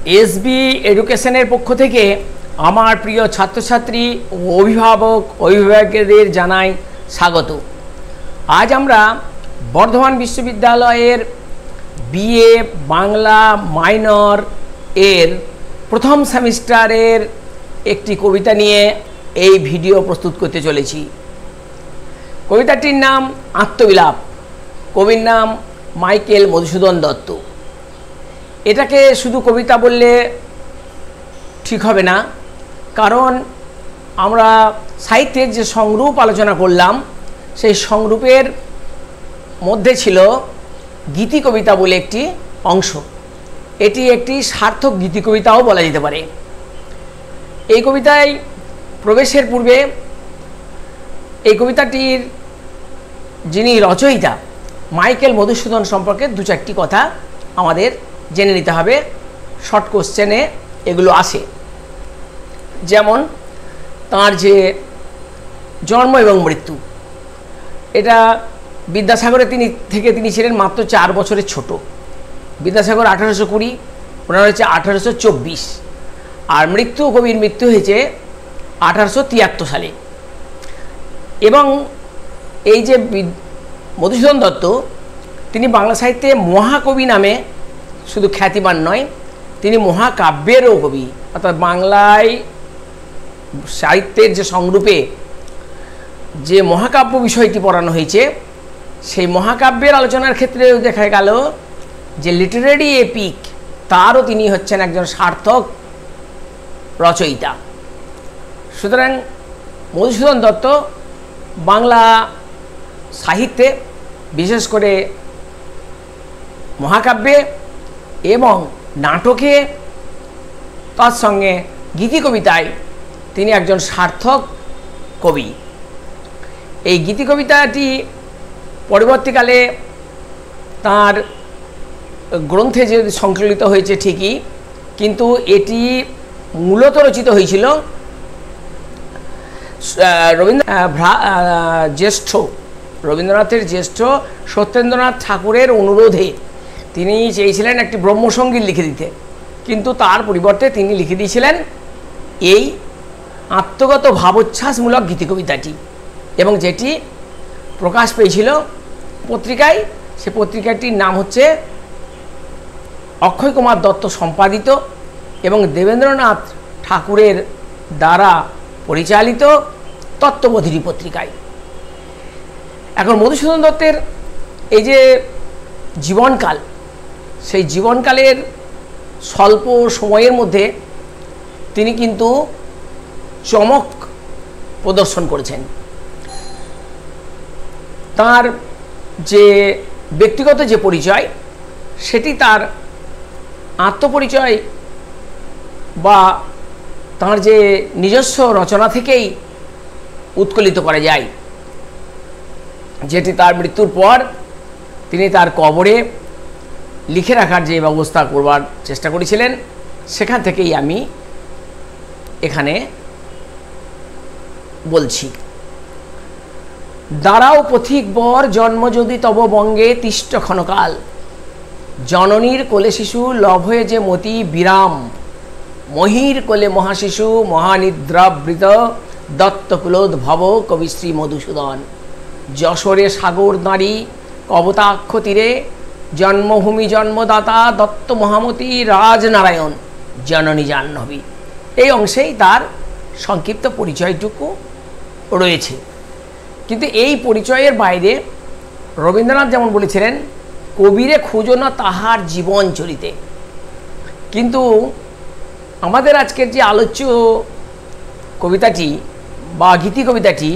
SB এডুকেশনের পক্ষ থেকে আমার প্রিয় ছাত্রছাত্রী ও অভিভাবকদের জানাই স্বাগত। আজ আমরা বর্ধমান বিশ্ববিদ্যালয়ের বিএ বাংলা মাইনর এর প্রথম সেমিস্টারের একটি কবিতা নিয়ে এই ভিডিও প্রস্তুত করতে চলেছি। কবিতাটির নাম আত্মবিলাপ। কবির নাম মাইকেল মধুসূদন দত্ত। এটাকে শুধু কবিতা বললে ঠিক হবে না, কারণ আমরা সাহিত্যের যে সংরূপ আলোচনা করলাম সেই সংরূপের মধ্যে ছিল গীতি কবিতা বলে একটি অংশ। এটি একটি সার্থক গীতি কবিতাও বলা যেতে পারে। এই কবিতায় প্রবেশের পূর্বে এই কবিতাটির যিনি রচয়িতা মাইকেল মধুসূদন সম্পর্কে দু চারটি কথা আমাদের জেনে নিতে হবে। শর্ট কোশ্চেনে এগুলো আসে। যেমন তার যে জন্ম এবং মৃত্যু, এটা বিদ্যাসাগরের তিনি ছিলেন মাত্র 4 বছরের ছোট। বিদ্যাসাগর 1820, ওনার হচ্ছে 1824, আর কবির মৃত্যু হয়েছে 1873 সালে। এবং এই যে মধুসূদন দত্ত, তিনি বাংলা সাহিত্যে মহাকবি নামে শুধু খ্যাতিমান নয়, তিনি মহাকাব্যেরও কবি। অর্থাৎ বাংলায় সাহিত্যের যে সংরূপে যে মহাকাব্য বিষয়টি পড়ানো হয়েছে, সেই মহাকাব্যের আলোচনার ক্ষেত্রে দেখা গেল যে লিটারেরি এপিক, তারও তিনি হচ্ছেন একজন সার্থক রচয়িতা। সুতরাং মধুসূদন দত্ত বাংলা সাহিত্যে, বিশেষ করে মহাকাব্যে এবং নাটকে, তার সঙ্গে গীতি কবিতায় তিনি একজন সার্থক কবি। এই গীতি কবিতাটি পরবর্তীকালে তার গ্রন্থে যে সংকলিত হয়েছে ঠিকই, কিন্তু এটি মূলত রচিত হয়েছিল রবীন্দ্রনাথের জ্যেষ্ঠ সত্যেন্দ্রনাথ ঠাকুরের অনুরোধে। তিনি চেয়েছিলেন একটি ব্রহ্মসঙ্গীত লিখে দিতে, কিন্তু তার পরিবর্তে তিনি লিখে দিয়েছিলেন এই আত্মগত ভাবোচ্ছ্বাসমূলক গীতি কবিতাটি, এবং যেটি প্রকাশ পেয়েছিল পত্রিকায়। সে পত্রিকাটির নাম হচ্ছে অক্ষয় কুমার দত্ত সম্পাদিত এবং দেবেন্দ্রনাথ ঠাকুরের দ্বারা পরিচালিত তত্ত্ববোধিনী পত্রিকায়। এখন মধুসূদন দত্তের এই যে জীবনকাল, সেই জীবনকালের স্বল্প সময়ের মধ্যে তিনি কিন্তু চমক প্রদর্শন করেছেন। তার যে ব্যক্তিগত যে পরিচয়, সেটি তার আত্মপরিচয় বা তার যে নিজস্ব রচনা থেকেই উৎকলিত করা যায়, যেটি তার মৃত্যুর পর তিনি তার কবরে লিখে রাখার যে ব্যবস্থা করবার চেষ্টা করেছিলেন, সেখান থেকেই আমি এখানে বলছি। দাঁড়াও পথিক বর, জন্ম যদি তব বঙ্গে তিষ্ট ক্ষণকাল, জননীর কোলে শিশু লভয়ে যে মতি বিরাম, মহির কোলে মহাশিশু মহানিদ্রাবৃত, দত্তকুলোদ্ভব কবিশ্রী মধুসূদন, যশোরে সাগর নারী কবতাক্ষ তীরে, জন্মভূমি জন্মদাতা দত্ত মহামতি রাজনারায়ণ, জননী জাহ্নবী। এই অংশেই তার সংক্ষিপ্ত পরিচয়টুকু রয়েছে। কিন্তু এই পরিচয়ের বাইরে রবীন্দ্রনাথ যেমন বলেছিলেন, কবিরে খুঁজো না তাহার জীবন চরিতে। কিন্তু আমাদের আজকের যে আলোচ্য কবিতাটি বা গীতি কবিতাটি,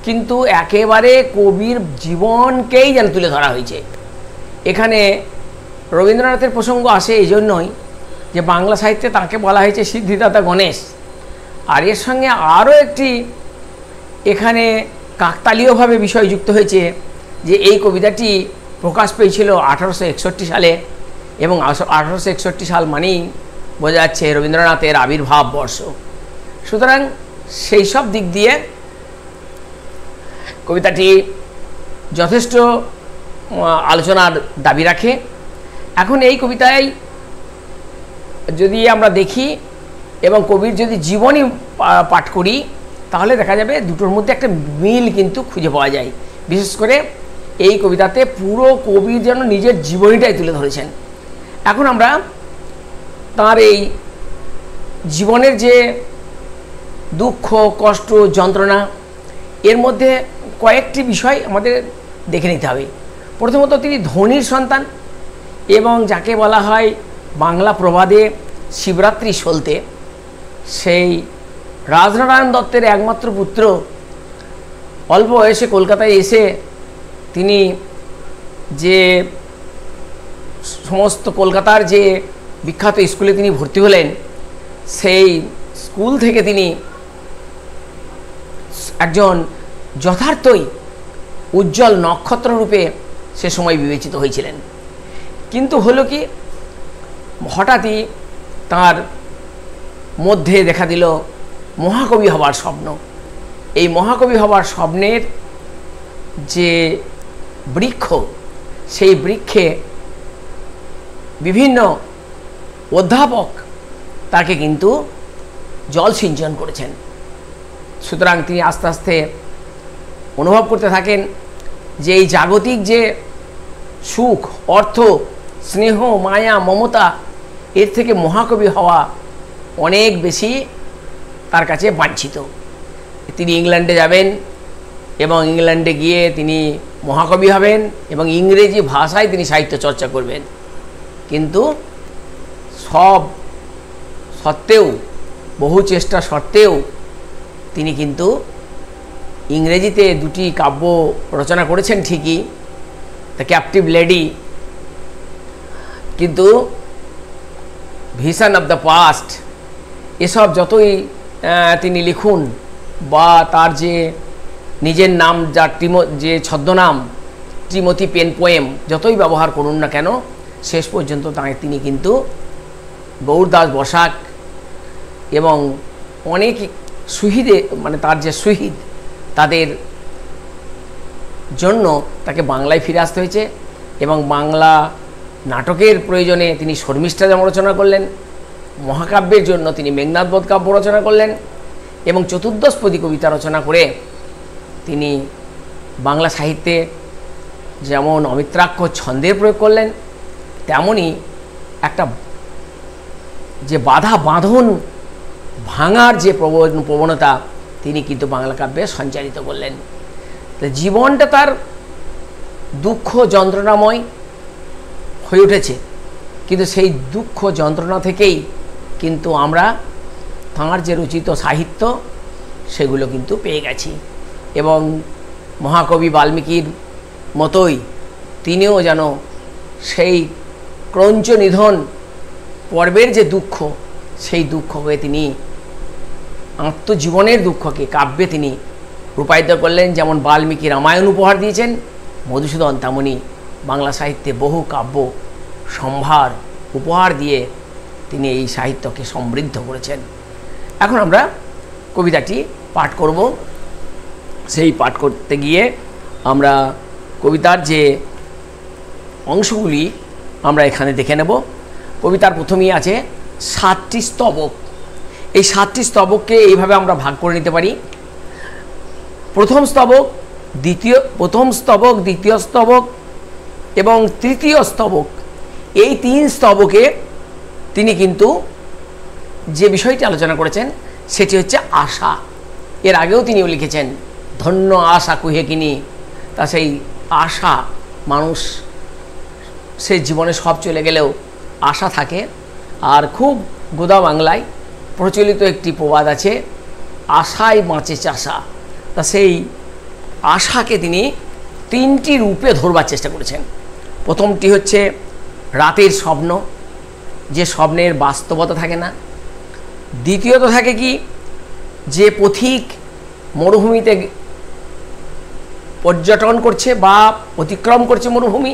কিন্তু একেবারে কবির জীবনকেই যেন তুলে ধরা হয়েছে। এখানে রবীন্দ্রনাথের প্রসঙ্গ আসে এই জন্যই যে বাংলা সাহিত্যে তাকে বলা হয়েছে সিদ্ধিদাতা গণেশ। আর এর সঙ্গে আরও একটি এখানে কাকতালীয়ভাবে বিষয় যুক্ত হয়েছে, যে এই কবিতাটি প্রকাশ পেয়েছিল 1861 সালে, এবং 1861 সাল মানেই বোঝা যাচ্ছে রবীন্দ্রনাথের আবির্ভাব বর্ষ। সুতরাং সেই সব দিক দিয়ে কবিতাটি যথেষ্ট আলোচনার দাবি রাখে। এখন এই কবিতায় যদি আমরা দেখি এবং কবির যদি জীবনী পাঠ করি, তাহলে দেখা যাবে দুটোর মধ্যে একটা মিল কিন্তু খুঁজে পাওয়া যায়। বিশেষ করে এই কবিতাতে পুরো কবি যেন নিজের জীবনীটাই তুলে ধরেছেন। এখন আমরা তার এই জীবনের যে দুঃখ, কষ্ট, যন্ত্রণা, এর মধ্যে কয়েকটি বিষয় আমাদের দেখে নিতে হবে। প্রথমত, তিনি ধনির সন্তান এবং যাকে বলা হয় বাংলা প্রবাদে শিবরাত্রি সলতে, সেই রাজনারায়ণ দত্তের একমাত্র পুত্র অল্প বয়সে কলকাতায় এসে তিনি যে সমস্ত কলকাতার যে বিখ্যাত স্কুলে তিনি ভর্তি হলেন, সেই স্কুল থেকে তিনি একজন যথার্থই উজ্জ্বল নক্ষত্র রূপে সে সময় বিবেচিত হয়েছিলেন। কিন্তু হলো কি, হঠাৎই তার মধ্যে দেখা দিল মহাকবি হবার স্বপ্ন। এই মহাকবি হবার স্বপ্নের যে বৃক্ষ, সেই বৃক্ষে বিভিন্ন অধ্যাপক তাকে কিন্তু জল সিঞ্চন করেছেন। সুতরাং তিনি আস্তে আস্তে অনুভব করতে থাকেন যে এই জাগতিক যে সুখ, অর্থ, স্নেহ, মায়া, মমতা, এর থেকে মহাকবি হওয়া অনেক বেশি তার কাছে বাঞ্ছিত। তিনি ইংল্যান্ডে যাবেন এবং ইংল্যান্ডে গিয়ে তিনি মহাকবি হবেন এবং ইংরেজি ভাষায় তিনি সাহিত্য চর্চা করবেন। কিন্তু সব সত্ত্বেও, বহু চেষ্টা সত্ত্বেও তিনি কিন্তু ইংরেজিতে দুটি কাব্য রচনা করেছেন ঠিকই, দ্য ক্যাপটিভ লেডি, কিন্তু ভিশন অফ দ্য পাস্ট, এসব যতই তিনি লিখুন বা তার যে নিজের নাম, যার যে ছদ্মনাম টিমোথি পেন পোয়েম যতই ব্যবহার করুন না কেন, শেষ পর্যন্ত তিনি কিন্তু গৌরদাস বসাক এবং অনেক শহীদে, মানে তার যে শহীদ, তাদের জন্য তাকে বাংলায় ফিরে আসতে হয়েছে এবং বাংলা নাটকের প্রয়োজনে তিনি শর্মিষ্ঠা যেমন রচনা করলেন, মহাকাব্যের জন্য তিনি মেঘনাদ বধ কাব্য রচনা করলেন এবং চতুর্দশপদী কবিতা রচনা করে তিনি বাংলা সাহিত্যে যেমন অমিত্রাক্ষর ছন্দের প্রয়োগ করলেন, তেমনই একটা যে বাধা বাঁধন ভাঙার যে প্রবণতা তিনি কিন্তু বাংলা কাব্যে সঞ্চারিত করলেন। তো জীবনটা তার দুঃখ যন্ত্রণাময় হয়ে উঠেছে, কিন্তু সেই দুঃখ যন্ত্রণা থেকেই কিন্তু আমরা তাঁর যে রচিত সাহিত্য সেগুলো কিন্তু পেয়ে গেছি এবং মহাকবি বাল্মীকির মতোই তিনিও যেন সেই ক্রঞ্চ নিধন পর্বের যে দুঃখ, সেই দুঃখকে তিনি আত্মজীবনের দুঃখকে কাব্যে তিনি রূপায়িত করলেন। যেমন বাল্মীকি রামায়ণ উপহার দিয়েছেন, মধুসূদন তেমনি বাংলা সাহিত্যে বহু কাব্য সম্ভার উপহার দিয়ে তিনি এই সাহিত্যকে সমৃদ্ধ করেছেন। এখন আমরা কবিতাটি পাঠ করব। সেই পাঠ করতে গিয়ে আমরা কবিতার যে অংশগুলি আমরা এখানে দেখে নেব। কবিতার প্রথমেই আছে 7টি স্তবক। এই 7টি স্তবককে এইভাবে আমরা ভাগ করে নিতে পারি। প্রথম স্তবক, দ্বিতীয় স্তবক এবং তৃতীয় স্তবক, এই 3 স্তবকে তিনি কিন্তু যে বিষয়টি আলোচনা করেছেন সেটি হচ্ছে আশা। এর আগেও তিনিও লিখেছেন ধন্য আশা কুহে কিনি। তা সেই আশা, মানুষ সে জীবনে সব চলে গেলেও আশা থাকে। আর খুব গোদা বাংলায় প্রচলিত একটি প্রবাদ আছে, আশায় বাঁচে চাষা। তা সেই আশাকে তিনি 3টি রূপে ধরবার চেষ্টা করেছেন। প্রথমটি হচ্ছে রাতের স্বপ্ন, যে স্বপ্নের বাস্তবতা থাকে না। দ্বিতীয়ত থাকে কি, যে পথিক মরুভূমিতে পর্যটন করছে বা অতিক্রম করছে মরুভূমি,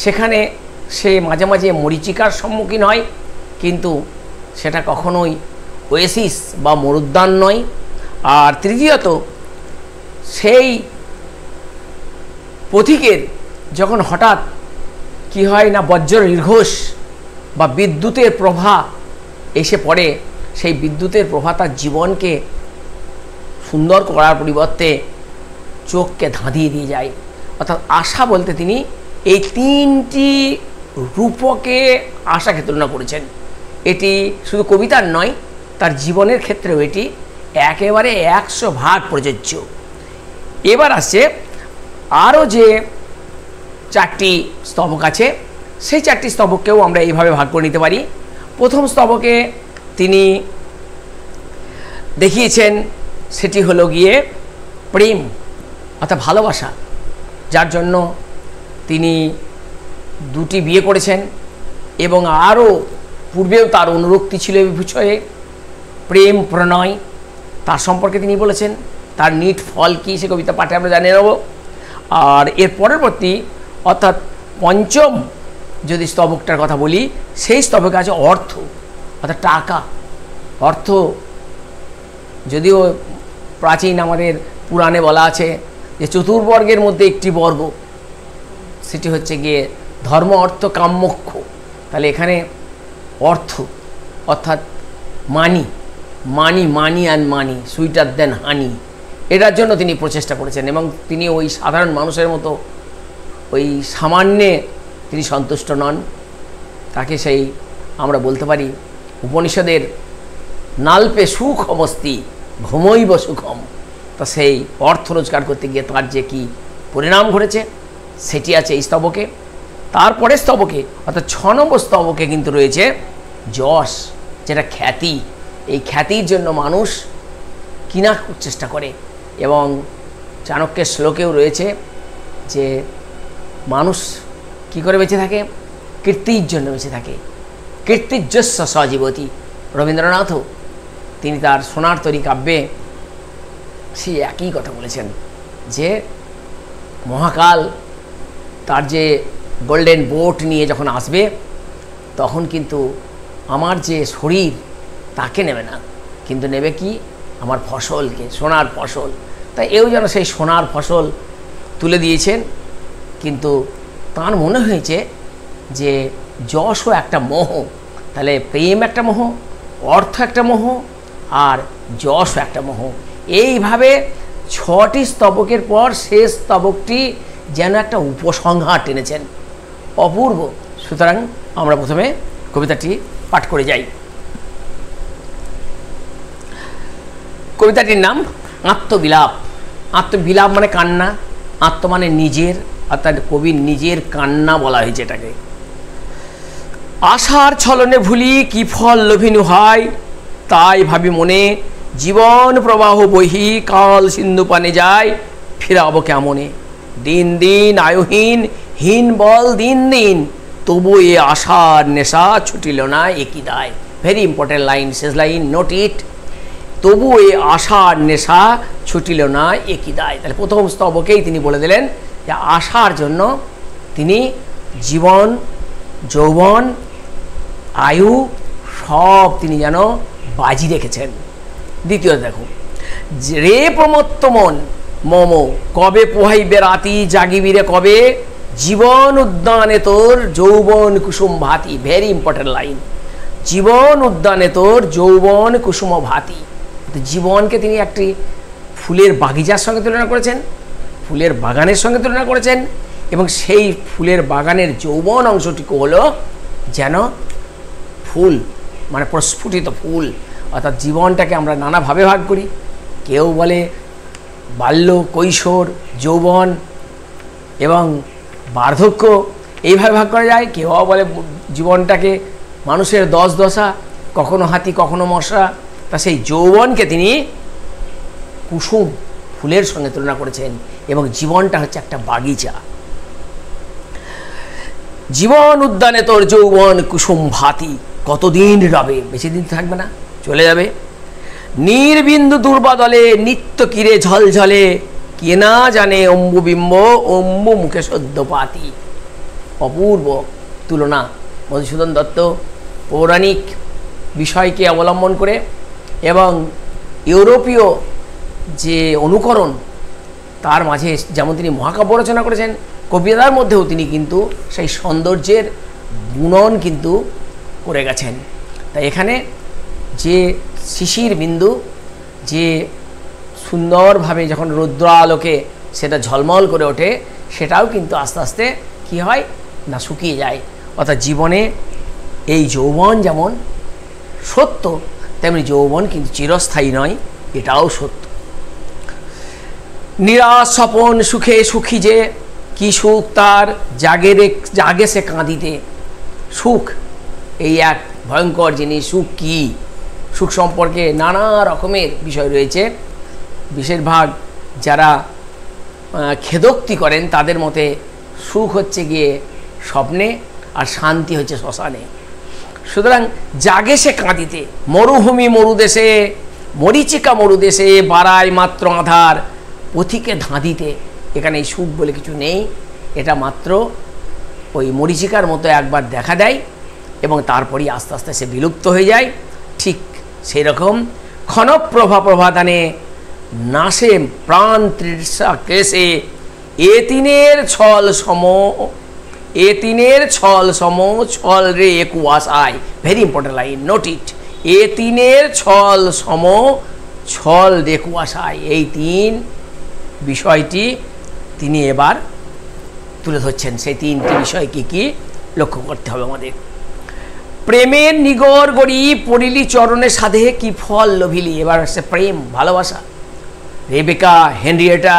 সেখানে সে মাঝে মাঝে মরীচিকার সম্মুখীন হয়, কিন্তু সেটা কখনোই ওয়েসিস বা মরুদ্যান নয়। আর তৃতীয়ত, সেই পথিকের যখন হঠাৎ কি হয় না, বজ্র নির্ঘোষ বা বিদ্যুতের প্রভা এসে পড়ে, সেই বিদ্যুতের প্রভা তার জীবনকে সুন্দর করার পরিবর্তে চোখকে ধাঁধিয়ে দিয়ে যায়। অর্থাৎ আশা বলতে তিনি এই তিনটি রূপকে আশাকে তুলনা করেছেন। এটি শুধু কবিতার নয়, তার জীবনের ক্ষেত্রেও এটি একেবারে 100% প্রযোজ্য। এবার আসছে আরও যে 4টি স্তবক আছে, সেই 4টি স্তবককেও আমরা এইভাবে ভাগ করে নিতে পারি। প্রথম স্তবকে তিনি দেখিয়েছেন সেটি হলো গিয়ে প্রেম অর্থাৎ ভালোবাসা, যার জন্য তিনি 2টি বিয়ে করেছেন এবং আরও পূর্বেও তার অনুরক্তি ছিল এই বিষয়ে। প্রেম প্রণয় তার সম্পর্কে তিনি বলেছেন, তার নিট ফল কী সে কবিতা পাঠে আমরা জানিয়ে নেব। আর এর পরবর্তী অর্থাৎ পঞ্চম যদি স্তবকটার কথা বলি, সেই স্তবকে আছে অর্থ অর্থাৎ টাকা। অর্থ যদিও প্রাচীন আমাদের পুরাণে বলা আছে যে চতুর্বর্গের মধ্যে একটি বর্গ, সেটি হচ্ছে গিয়ে ধর্ম অর্থ কাম মোক্ষ। তাহলে এখানে অর্থ অর্থাৎ মানি মানি মানি অ্যান্ড মানি সুইটার দেন হানি, এটার জন্য তিনি প্রচেষ্টা করেছেন। এবং তিনি ওই সাধারণ মানুষের মতো ওই সামান্যে তিনি সন্তুষ্ট নন। তাকে সেই আমরা বলতে পারি উপনিষদের নাল্পে সুখমস্তি ঘুমৈব সুখম। তা সেই অর্থ রোজগার করতে গিয়ে তার যে কি পরিণাম ঘটেছে সেটি আছে এই স্তবকে। তারপরে স্তবকে অর্থাৎ 6 নম্বর স্তবকে কিন্তু রয়েছে যশ, যেটা খ্যাতি। এই খ্যাতির জন্য মানুষ কিনা চেষ্টা করে এবং চাণক্যের শ্লোকেও রয়েছে যে মানুষ কি করে বেঁচে থাকে, কীর্তির জন্য বেঁচে থাকে। কীর্তির্যস্য সজীবতী। রবীন্দ্রনাথও তিনি তার সোনার তরী কাব্যে সেই একই কথা বলেছেন যে মহাকাল তার যে গোল্ডেন বোট নিয়ে যখন আসবে তখন কিন্তু আমার যে শরীর তাকে নেবে না, কিন্তু নেবে কি আমার ফসলকে, সোনার ফসল। তাই এও যেন সেই সোনার ফসল তুলে দিয়েছেন। কিন্তু তার মনে হয়েছে যে যশও একটা মোহ, তাহলে প্রেম একটা মোহ, অর্থ একটা মোহ, আর যশও একটা মোহ। এইভাবে 6টি স্তবকের পর শেষ স্তবকটি যেন একটা উপসংহার টেনেছেন, অপূর্ব। সুতরাং আমরা প্রথমে কবিতাটি পাঠ করে যাই। কবিতাটির নাম আত্মবিলাপ। আত্মবিলাপ মানে কান্না, আত্ম মানে নিজের, অর্থাৎ কবির নিজের কান্না বলা হয়েছে এটাকে। আশার ছলনে ভুলি কি ফল লোভিনু হয়, তাই ভাবি মনে জীবন প্রবাহ বহি কাল সিন্ধু পানে যায়, ফিরাবো কেমনে দিন দিন আয়ুহীন হীন বল দিন দিন, তবু এ আশার নেশা ছুটিল না একই দায়। ভেরি ইম্পর্টেন্ট লাইন, শেষ লাইন, নোট ইট। তবু এ আশার নেশা ছুটিল না একই দায়। তাহলে প্রথম স্তবকেই তিনি বলে দিলেন যে আশার জন্য তিনি জীবন যৌবন আয়ু সব তিনি যেন বাজি রেখেছেন। দ্বিতীয় দেখো, রে প্রমত্ত মন মম কবে পোহাইবে রাতি, জাগিবিরে কবে জীবন উদ্যানে তোর যৌবন কুসুম ভাতি। ভেরি ইম্পর্টেন্ট লাইন, জীবন উদ্যানে তোর যৌবন কুসুম ভাতি। জীবনকে তিনি একটি ফুলের বাগিচার সঙ্গে তুলনা করেছেন, ফুলের বাগানের সঙ্গে তুলনা করেছেন, এবং সেই ফুলের বাগানের যৌবন অংশটুকু হলো যেন ফুল, মানে প্রস্ফুটিত ফুল। অর্থাৎ জীবনটাকে আমরা নানাভাবে ভাগ করি। কেউ বলে বাল্য, কৈশোর, যৌবন এবং বার্ধক্য, এইভাবে ভাগ করা যায়। কেউ বলে জীবনটাকে মানুষের 10 দশা, কখনো হাতি কখনো মশা। তা সেই যৌবনকে তিনি কুসুম ফুলের সঙ্গে তুলনা করেছেন, এবং জীবনটা হচ্ছে একটা বাগিচা। জীবন উদ্যানে তোর যৌবন কুসুম ভাতি, কতদিন রবে, বেশি দিন থাকবে না, চলে যাবে। নির্বিন্দু দুর্বাদলে নিত্য কিরে ঝলঝলে, কে না জানে অম্বুবিম্ব অম্বু মুখে সদ্যপাতি। অপূর্ব তুলনা মধুসূদন দত্ত পৌরাণিক বিষয়কে অবলম্বন করে এবং ইউরোপীয় যে অনুকরণ তার মাঝে যেমন তিনি মহাকাব্য রচনা করেছেন, কবিতার মধ্যেও তিনি কিন্তু সেই সৌন্দর্যের বুনন কিন্তু করে গেছেন। তাই এখানে যে শিশির বিন্দু যে সুন্দরভাবে যখন রৌদ্র আলোকে সেটা ঝলমল করে ওঠে, সেটাও কিন্তু আস্তে আস্তে কী হয় না শুকিয়ে যায়। অর্থাৎ জীবনে এই যৌবন যেমন সত্য, তেমনি যৌবন কিন্তু চিরস্থায়ী নয়, এটাও সত্য। নিরাশ স্বপন সুখে সুখী যে, কি সুখ তার জাগে সে কাঁদিতে। সুখ এই এক ভয়ঙ্কর জিনিস। সুখ কি? সুখ সম্পর্কে নানা রকমের বিষয় রয়েছে। বেশিরভাগ যারা খেদোক্তি করেন তাদের মতে সুখ হচ্ছে গিয়ে স্বপ্নে, আর শান্তি হচ্ছে শ্মশানে। সুতরাং জাগে সে কাঁদিতে, মরুভূমি মরুদেশে, মরীচিকা মরুদেশে, বাড়ায় মাত্র আধার পথিকে ধাঁধিতে। এখানে এই সুখ বলে কিছু নেই, এটা মাত্র ওই মরীচিকার মতো একবার দেখা দেয় এবং তারপরই আস্তে আস্তে সে বিলুপ্ত হয়ে যায়। ঠিক সেই রকম ক্ষণপ্রভা প্রভাদানে নাশে প্রাণ তৃষা কেশে, এ তিনের ছল সম, এ তিনের ছল সম, ছল রে কুয়াশায়। Very important line, note it. এ তিনের ছল সম, ছল রে কুয়াশায়। এই তিন বিষয়টি তিনি এবার তুলে ধরছেন। সেই তিনটি বিষয় কি কি লক্ষ্য করতে হবে আমাদের। প্রেমের নিগর গড়ি পড়িলি চরণে সাধে, কি ফল লোভিলি। এবার আসছে প্রেম, ভালোবাসা। রেবেকা, হেনরিয়েটা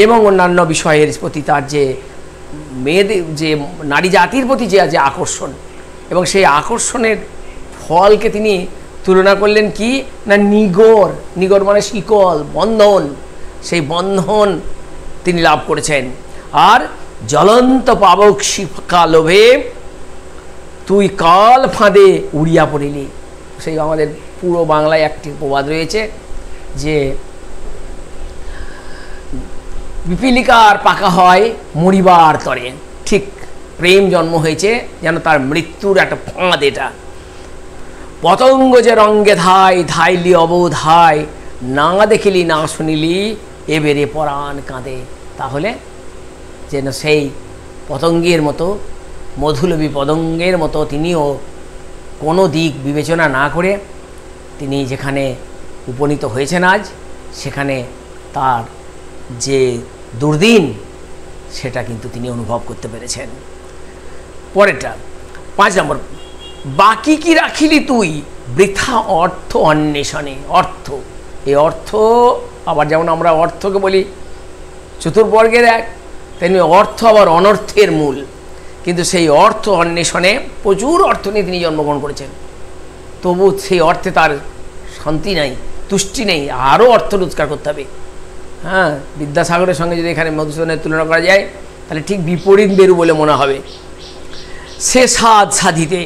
এবং অন্যান্য বিষয়ের প্রতি তার যে মেয়েদের, যে নারী জাতির প্রতি যে আকর্ষণ, এবং সেই আকর্ষণের ফলকে তিনি তুলনা করলেন কি না নিগর। নিগর মানে শিকল, বন্ধন। সেই বন্ধন তিনি লাভ করেছেন। আর জ্বলন্ত পাবক শিখা লোভে, তুই কাল ফাঁদে উড়িয়া পড়িলি। সেই আমাদের পুরো বাংলায় একটি প্রবাদ রয়েছে যে পিপীলিকার পাকা হয় মরিবার তরে। ঠিক প্রেম জন্ম হয়েছে যেন তার মৃত্যুর একটা ফাঁদ। এটা পতঙ্গ যে রঙ্গে ধায়, ধাইলি অবধায়, না দেখিলি না শুনিলি, এবেরে পরাণ কাঁদে। তাহলে যেন সেই পতঙ্গের মতো, মধুলবী পতঙ্গের মতো তিনিও কোনো দিক বিবেচনা না করে তিনি যেখানে উপনীত হয়েছেন আজ, সেখানে তার যে দুর্দিন সেটা কিন্তু তিনি অনুভব করতে পেরেছেন। পরেরটা 5 নম্বর, বাকি কি রাখিলি তুই বৃথা অর্থ অন্বেষণে। অর্থ, এই অর্থ আবার যেমন আমরা অর্থকে বলি চতুর্বর্গের এক, তেমনি অর্থ আবার অনর্থের মূল। কিন্তু সেই অর্থ অন্বেষণে প্রচুর অর্থ নিয়ে তিনি জন্মগ্রহণ করেছেন, তবু সেই অর্থে তার শান্তি নেই, তুষ্টি নেই, আরও অর্থ রোজগার করতে হবে। হ্যাঁ, বিদ্যাসাগরের সঙ্গে যদি এখানে মধুসূদনের তুলনা করা যায় তাহলে ঠিক বিপরীত বেরু বলে মনে হবে। সে সাধ সাধিতে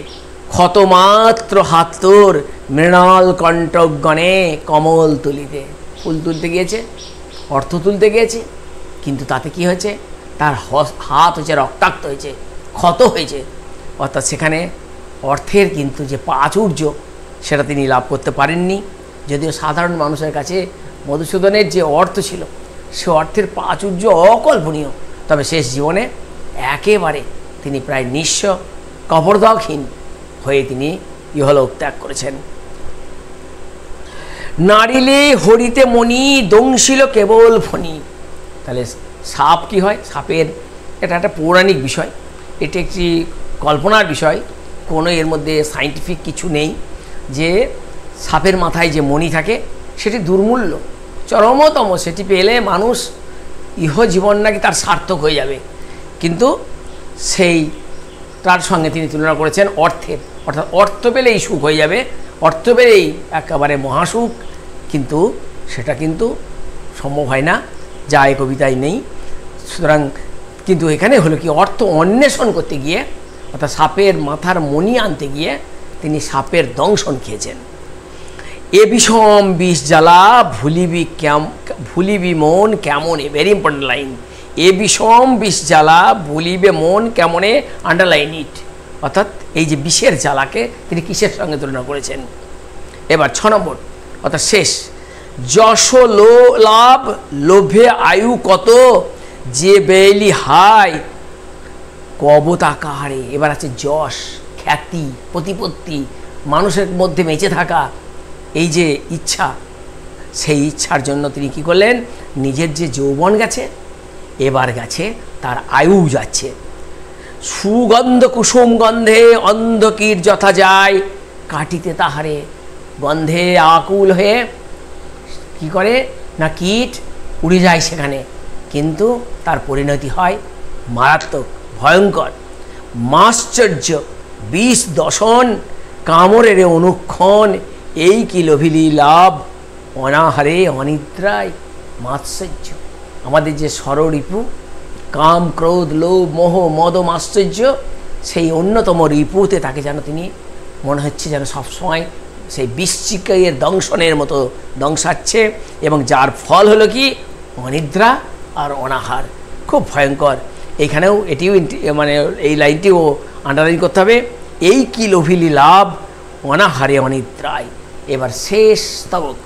ক্ষতমাত্র হাত তোর, মৃণাল কণ্ঠগণে কমল তুলিতে। ফুল তুলতে গিয়েছে, অর্থ তুলতে গিয়েছে, কিন্তু তাতে কি হয়েছে, তার হাত হয়েছে রক্তাক্ত হয়েছে, ক্ষত হয়েছে। অর্থাৎ সেখানে অর্থের কিন্তু যে প্রাচুর্য সেটা তিনি লাভ করতে পারেননি। যদিও সাধারণ মানুষের কাছে মধুসূদনের যে অর্থ ছিল সে অর্থের প্রাচুর্য অকল্পনীয়, তবে শেষ জীবনে একেবারে তিনি প্রায় নিঃস্ব, কবরদকহীন হয়ে তিনি ইহলোক ত্যাগ করেছেন। নারিলে হরিতে মণি, দংশিল কেবল ফণি। তাহলে সাপ কি হয়? সাপের এটা একটা পৌরাণিক বিষয়, এটি একটি কল্পনার বিষয়, কোনো এর মধ্যে সায়েন্টিফিক কিছু নেই। যে সাপের মাথায় যে মণি থাকে সেটি দুর্মূল্য, চরমতম, সেটি পেলে মানুষ ইহজীবন নাকি তার সার্থক হয়ে যাবে। কিন্তু সেই তার সঙ্গে তিনি তুলনা করেছেন অর্থের, অর্থাৎ অর্থ পেলেই সুখ হয়ে যাবে, অর্থ পেলেই একেবারে মহাসুখ, কিন্তু সেটা কিন্তু সম্ভব হয় না, যা এই কবিতায় নেই। সুতরাং কিন্তু এখানে হলো কি, অর্থ অন্বেষণ করতে গিয়ে অর্থাৎ সাপের মাথার মণি আনতে গিয়ে তিনি সাপের দংশন খেয়েছেন। এ বিষম বিষ জ্বালা ভুলিবি মন কেমনে। Very important line. এ বিষম বিষ জ্বালা ভুলিবে মন কেমনে, আন্ডারলাইন ইট। অর্থাৎ এই যে বিষের জ্বালাকে তিনি কিসের সঙ্গে তুলনা করেছেন। এবার 6 নম্বর অর্থাৎ শেষ, যশ লাভ লোভে আয়ু কত, যে বেলি হায় কবতাকারে। এবার আছে যশ, খ্যাতি, প্রতিপত্তি, মানুষের মধ্যে বেঁচে থাকা এই যে ইচ্ছা, সেই ইচ্ছার জন্য তিনি কি করলেন, নিজের যে যৌবন গেছে এবার গেছে তার আয়ু যাচ্ছে। সুগন্ধ কুসুম গন্ধে অন্ধকীর যথা যায়, কাটিতে তাহারে গন্ধে আকুল হয়ে কি করে না কীট উড়ে যায় সেখানে, কিন্তু তার পরিণতি হয় মারাত্মক ভয়ঙ্কর। মাশ্চর্য বিষ দশন কামড়ের অনুক্ষণ, এই কি লোভিলি লাভ অনাহারে অনিদ্রায় মাৎসর্য। আমাদের যে ষড়রিপু কাম ক্রোধ লোভ মোহ মদ মাশ্চর্য, সেই অন্যতম রিপুতে তাকে যেন তিনি মনে হচ্ছে যেন সবসময় সেই বৃশ্চিকের দংশনের মতো দংশাচ্ছে, এবং যার ফল হলো কি অনিদ্রা আর অনাহার। খুব ভয়ঙ্কর। এইখানেও এটিও মানে এই লাইনটিও আন্ডারলাইন করতে হবে, এই কি লোভিলি লাভ অনাহারে অনিদ্রায়। এবার শেষ স্তবক,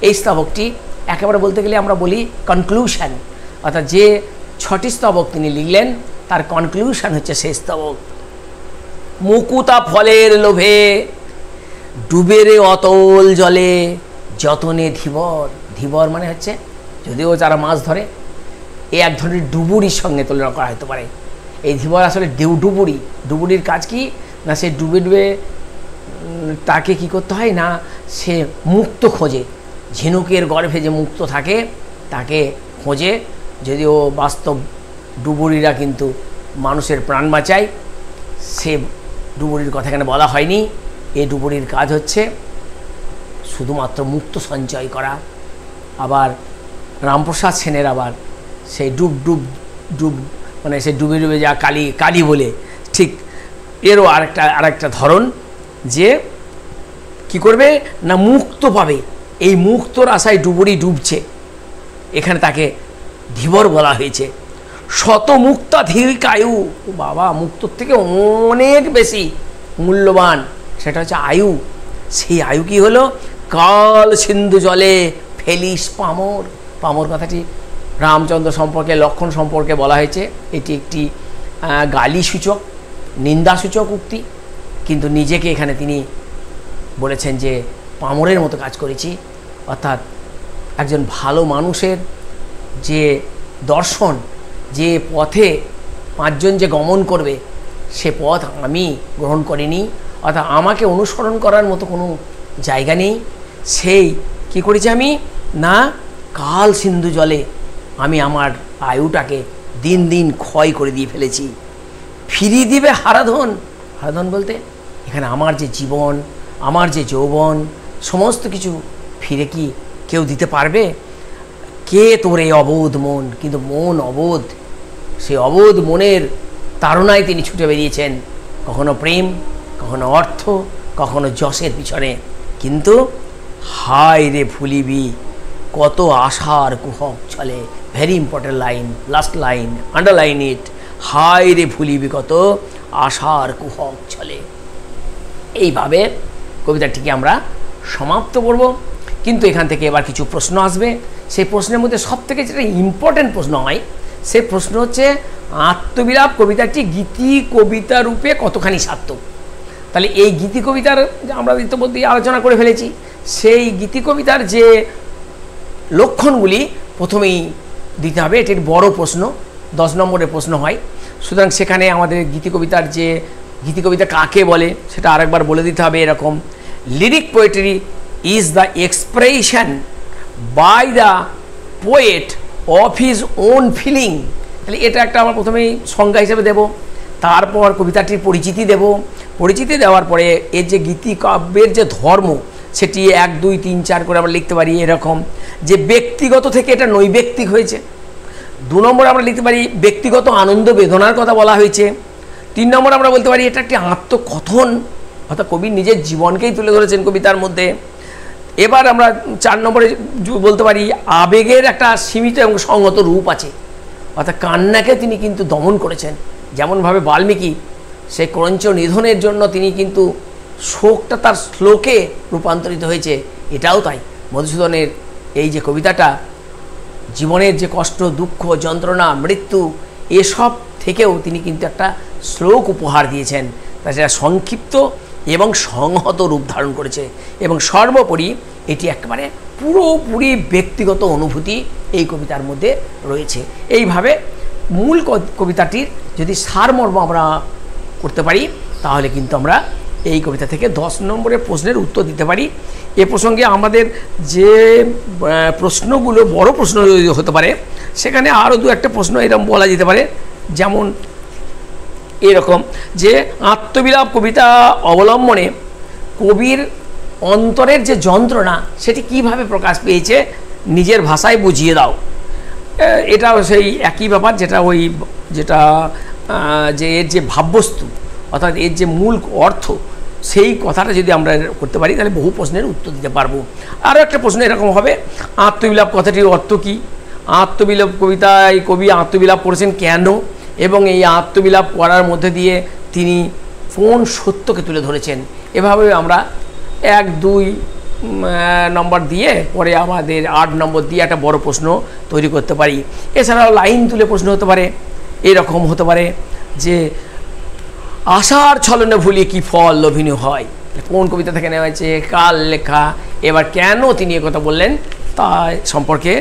এই স্তবকটি একেবারে বলতে গেলে আমরা বলি কনক্লুশন, অর্থাৎ যে 6টি স্তবক তিনি লিখলেন তার কনক্লুশন হচ্ছে শেষ স্তবক। মুকুতা ফলের লোভে ডুবেরে অতল জলে যতনে ধীবর। ধীবর মানে হচ্ছে, যদিও যারা মাছ ধরে এই এক ধরনের ডুবুরির সঙ্গে তুলনা করা হতে পারে। এই ধীবর আসলে ডুবুরি। ডুবুরির কাজ কি না, সে ডুবে ডুবে তাকে কি করতে হয় না, সে মুক্ত খোঁজে, ঝিনুকের গর্ভে যে মুক্ত থাকে তাকে খোঁজে। যদিও বাস্তব ডুবুরিরা কিন্তু মানুষের প্রাণ বাঁচায়, সে ডুবুরির কথা এখানে বলা হয়নি। এই ডুবুরির কাজ হচ্ছে শুধুমাত্র মুক্ত সঞ্চয় করা। আবার রামপ্রসাদ সেনের আবার সেই ডুব মানে সে ডুবে ডুবে যা কালি বলে, ঠিক এরও আরেকটা ধরন, যে কি করবে না মুক্ত পাবে, এই মুক্তর আশায় ডুবুরি ডুবছে, এখানে তাকে ধীবর বলা হয়েছে। শত মুক্তাধিক আয়ু, বাবা মুক্তর থেকে অনেক বেশি মূল্যবান সেটা হচ্ছে আয়ু। সেই আয়ু কি হলো, কাল সিন্ধু জলে ফেলিস পামর। পামর কথাটি রামচন্দ্র সম্পর্কে লক্ষণ সম্পর্কে বলা হয়েছে। এটি একটি গালিসূচক নিন্দাসূচক উক্তি, কিন্তু নিজেকে এখানে তিনি বলেছেন যে পামরের মতো কাজ করেছি, অর্থাৎ একজন ভালো মানুষের যে দর্শন, যে পথে 5 জন যে গমন করবে সে পথ আমি গ্রহণ করিনি, অর্থাৎ আমাকে অনুসরণ করার মতো কোনো জায়গা নেই। সেই কি করেছি আমি না, কাল সিন্ধু জলে আমি আমার আয়ুটাকে দিন দিন ক্ষয় করে দিয়ে ফেলেছি। ফিরিয়ে দিবে হারাধন। হারাধন বলতে এখানে আমার যে জীবন, আমার যে যৌবন, সমস্ত কিছু ফিরে কি কেউ দিতে পারবে? কে তোর এই অবোধ মন? কিন্তু মন অবোধ, সেই অবোধ মনের তাড়নায় তিনি ছুটে বেরিয়েছেন, কখনো প্রেম, কখনো অর্থ, কখনো যশের পিছনে। কিন্তু হায় রে ভুলিবি কত আশার কুহক চলে। Very important line, last line, underline it. হায় রে ভুলিবি কত আশার কুহক চলে। এইভাবে কবিতাটিকে আমরা সমাপ্ত করব। কিন্তু এখান থেকে এবার কিছু প্রশ্ন আসবে। সেই প্রশ্নের মধ্যে সবথেকে যেটা ইম্পর্টেন্ট প্রশ্ন হয়, সেই প্রশ্ন হচ্ছে আত্মবিলাপ কবিতাটি গীতি কবিতা রূপে কতখানি সার্থক। তাহলে এই গীতি কবিতার আমরা ইতিমধ্যেই আলোচনা করে ফেলেছি। সেই গীতি কবিতার যে লক্ষণগুলি প্রথমেই দিতে হবে, এটির বড় প্রশ্ন, 10 নম্বরের প্রশ্ন হয়। সুতরাং সেখানে আমাদের গীতি কবিতার যে গীতি কবিতা কাকে বলে সেটা আরেকবার বলে দিতে হবে। এরকম lyric poetry is the expression by the poet of his own feeling. তাহলে এটা একটা আমরা প্রথমেই সংজ্ঞা হিসেবে দেব। তারপর কবিতাটির পরিচিতি দেব। পরিচিতি দেওয়ার পরে এর যে গীতি কাব্যের যে ধর্ম সেটি 1, 2, 3, 4 করে আমরা লিখতে পারি। এরকম যে ব্যক্তিগত থেকে এটা নৈব্যক্তিক হয়েছে। 2 নম্বরে আমরা লিখতে পারি ব্যক্তিগত আনন্দ বেদনার কথা বলা হয়েছে। 3 নম্বরে আমরা বলতে পারি এটা একটি আত্মকথন, অর্থাৎ কবি নিজের জীবনকেই তুলে ধরেছেন কবিতার মধ্যে। এবার আমরা 4 নম্বরে বলতে পারি আবেগের একটা সীমিত এবং সংহত রূপ আছে, অর্থাৎ কান্নাকে তিনি কিন্তু দমন করেছেন। যেমনভাবে বাল্মীকি সেই ক্রঞ্চ নিধনের জন্য তিনি কিন্তু শোকটা তার শ্লোকে রূপান্তরিত হয়েছে, এটাও তাই। মধুসূদনের এই যে কবিতাটা জীবনের যে কষ্ট, দুঃখ, যন্ত্রণা, মৃত্যু এসব থেকেও তিনি কিন্তু একটা শ্লোক উপহার দিয়েছেন। তা সেটা সংক্ষিপ্ত এবং সংহত রূপ ধারণ করেছে, এবং সর্বোপরি এটি একেবারে পুরোপুরি ব্যক্তিগত অনুভূতি এই কবিতার মধ্যে রয়েছে। এইভাবে মূল কবিতাটির যদি সারমর্ম আমরা করতে পারি তাহলে কিন্তু আমরা এই কবিতা থেকে 10 নম্বরের প্রশ্নের উত্তর দিতে পারি। এ প্রসঙ্গে আমাদের যে প্রশ্নগুলো বড় প্রশ্ন হতে পারে, সেখানে আরও 2-1টা প্রশ্ন এরকম বলা যেতে পারে, যেমন এরকম যে আত্মবিলাপ কবিতা অবলম্বনে কবির অন্তরের যে যন্ত্রণা সেটি কিভাবে প্রকাশ পেয়েছে নিজের ভাষায় বুঝিয়ে দাও। এটাও সেই একই ব্যাপার, যেটা যে এর যে ভাববস্তু অর্থাৎ এর যে মূল অর্থ সেই কথাটা যদি আমরা করতে পারি তাহলে বহু প্রশ্নের উত্তর দিতে পারবো। আরও একটা প্রশ্ন এরকম হবে, আত্মবিলাপ কথাটির অর্থ কী, আত্মবিলাপ কবিতায় কবি আত্মবিলাপ করেছেন কেন, এবং এই আত্মবিলাপ করার মধ্যে দিয়ে তিনি কোন সত্যকে তুলে ধরেছেন। এভাবে আমরা 1-2 নম্বর দিয়ে পরে আমাদের 8 নম্বর দিয়ে একটা বড় প্রশ্ন তৈরি করতে পারি। এছাড়াও লাইন তুলে প্রশ্ন হতে পারে, এরকম হতে পারে যে আশার ছলনে ভুলিয়ে কি ফল লোভিনী হয়, কোন কবিতা থেকে নেওয়া হয়েছে, কার লেখা, এবার কেন তিনি কথা বললেন তা সম্পর্কে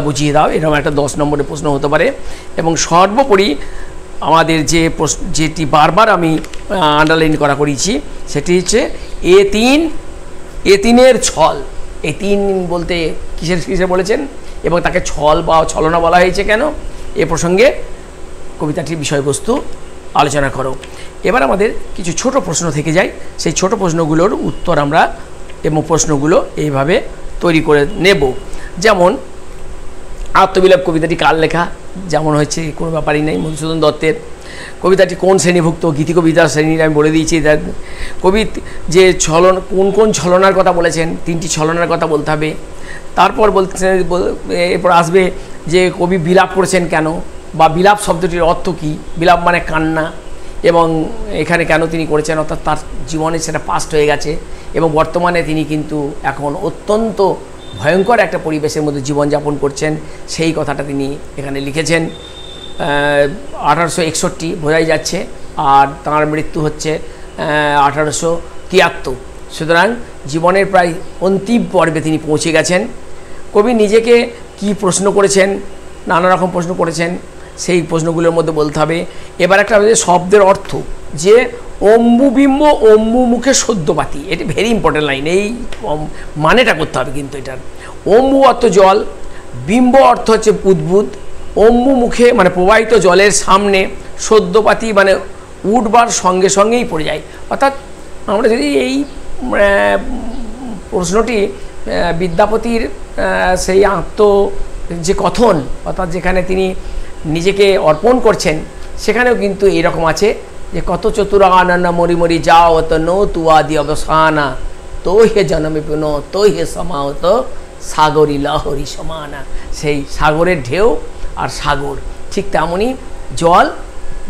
বুঝিয়ে দাও, এরকম একটা 10 নম্বরের প্রশ্ন হতে পারে। এবং সর্বোপরি আমাদের যেটি বারবার আমি আন্ডারলাইন করিয়েছি সেটি হচ্ছে এ3 ছল। এ3 বলতে কিসের বলেছেন এবং তাকে ছল বা ছলনা বলা হয়েছে কেন, এ প্রসঙ্গে কবিতাটির বিষয়বস্তু আলোচনা করো। এবার আমাদের কিছু ছোট প্রশ্ন থেকে যায়, সেই ছোট প্রশ্নগুলোর উত্তর আমরা এবং প্রশ্নগুলো এইভাবে তৈরি করে নেব। যেমন আত্মবিলাপ কবিতাটি কার লেখা, যেমন হচ্ছে কোনো ব্যাপারই নেই, মধুসূদন দত্তের। কবিতাটি কোন শ্রেণীভুক্ত, গীতি কবিতার শ্রেণীর আমি বলে দিয়েছি। কবি যে কোন ছলনার কথা বলেছেন, 3টি ছলনার কথা বলতে হবে। তারপর এরপর আসবে যে কবি বিলাপ করেছেন কেন, বা বিলাপ শব্দটির অর্থ কী, বিলাপ মানে কান্না, এবং এখানে কেন তিনি করেছেন, অর্থাৎ তার জীবনে সেটা পাস্ট হয়ে গেছে এবং বর্তমানে তিনি কিন্তু এখন অত্যন্ত ভয়ঙ্কর একটা পরিবেশের মধ্যে জীবনযাপন করছেন, সেই কথাটা তিনি এখানে লিখেছেন। 1861 বোঝাই যাচ্ছে, আর তাঁর মৃত্যু হচ্ছে 1873। সুতরাং জীবনের প্রায় অন্তিম পর্বে তিনি পৌঁছে গেছেন। কবি নিজেকে কি প্রশ্ন করেছেন, নানা রকম প্রশ্ন করেছেন, সেই প্রশ্নগুলোর মধ্যে বলতে হবে। এবার একটা শব্দের অর্থ, যে অম্বুবিম্ব অম্বু মুখে সদ্যপাতি, এটি ভেরি ইম্পর্টেন্ট লাইন, এই মানেটা করতে হবে কিন্তু এটার। অম্বু অর্থ জল, বিম্ব অর্থ হচ্ছে উদ্ভুত, অম্বু মুখে মানে প্রবাহিত জলের সামনে, সদ্যপাতি মানে উঠবার সঙ্গে সঙ্গেই পড়ে যায়। অর্থাৎ আমরা যদি এই প্রশ্নটি বিদ্যাপতির সেই যে কথন, অর্থাৎ যেখানে তিনি নিজেকে অর্পণ করছেন, সেখানেও কিন্তু এইরকম আছে যে কত চতুরাননা মরি মরি যাও তো নো তুয়াদি অবসানা তো হে জনমে পুন তো হে সমাহত সাগরী লহরী সমানা। সেই সাগরের ঢেউ আর সাগর ঠিক তেমনই, জল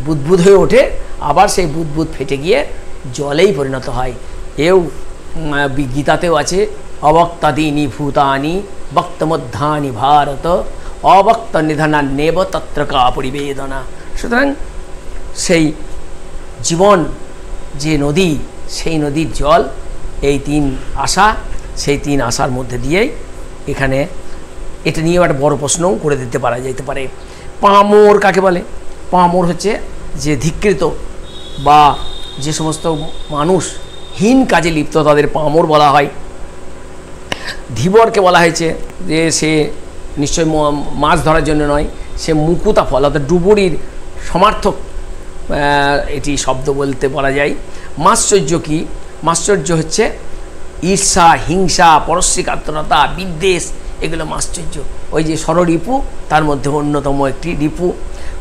বুদবুদ হয়ে ওঠে, আবার সেই বুদবুদ ফেটে গিয়ে জলেই পরিণত হয়। এও গীতাতেও আছে, অবক্তাদীনি ভূতানি বক্তমধ্যানি ভারত অবক্ত নিধনা নেব তত্র কা পরিবেদনা। সুতরাং সেই জীবন যে নদী, সেই নদীর জল, এই 3 আশা, সেই 3 আশার মধ্যে দিয়েই এখানে এটা নিয়েও একটা বড় প্রশ্নও করে দিতে যেতে পারে। পামর কাকে বলে? পামর হচ্ছে যে ধিক্কৃত বা যে সমস্ত মানুষ হীন কাজে লিপ্ত তাদের পামর বলা হয়। ধীবরকে বলা হয়েছে যে সে নিশ্চয় মাছ ধরার জন্য নয়, সে মুকুতা ফল অর্থাৎ ডুবুরির সমার্থক, এটি শব্দ বলতে বলা যায়। মাশ্চর্য কি? মাশ্চর্য হচ্ছে ঈর্ষা, হিংসা, পরশ্রীকাতরতা, বিদ্বেষ, এগুলো মাশ্চর্য। ওই যে ষড়রিপু তার মধ্যে অন্যতম একটি রিপু।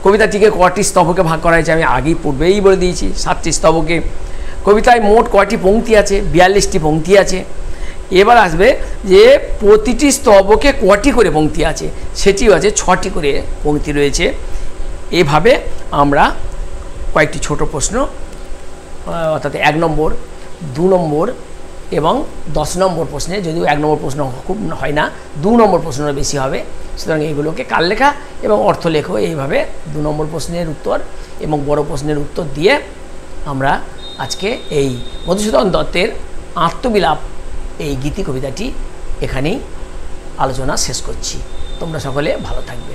কবিতাটিকে কয়টি স্তবকে ভাগ করা হয়েছে আমি আগেই পূর্বেই বলে দিয়েছি, 7টি স্তবকে। কবিতায় মোট কয়টি পংক্তি আছে? 42টি পংক্তি আছে। এবার আসবে যে প্রতিটি স্তবকে কয়টি করে পংক্তি আছে, সেটিও আছে 6টি করে পংক্তি রয়েছে। এভাবে আমরা কয়েকটি ছোট প্রশ্ন, অর্থাৎ 1 নম্বর, 2 নম্বর এবং 10 নম্বর প্রশ্নে, যদিও 1 নম্বর প্রশ্ন খুব হয় না, 2 নম্বর প্রশ্নটা বেশি হবে। সুতরাং এইগুলোকে কার লেখা এবং অর্থ লেখো, এইভাবে 2 নম্বর প্রশ্নের উত্তর এবং বড় প্রশ্নের উত্তর দিয়ে আমরা আজকে এই মধুসূদন দত্তের আত্মবিলাপ এই গীতি কবিতাটি এখানেই আলোচনা শেষ করছি। তোমরা সকলে ভালো থাকবে।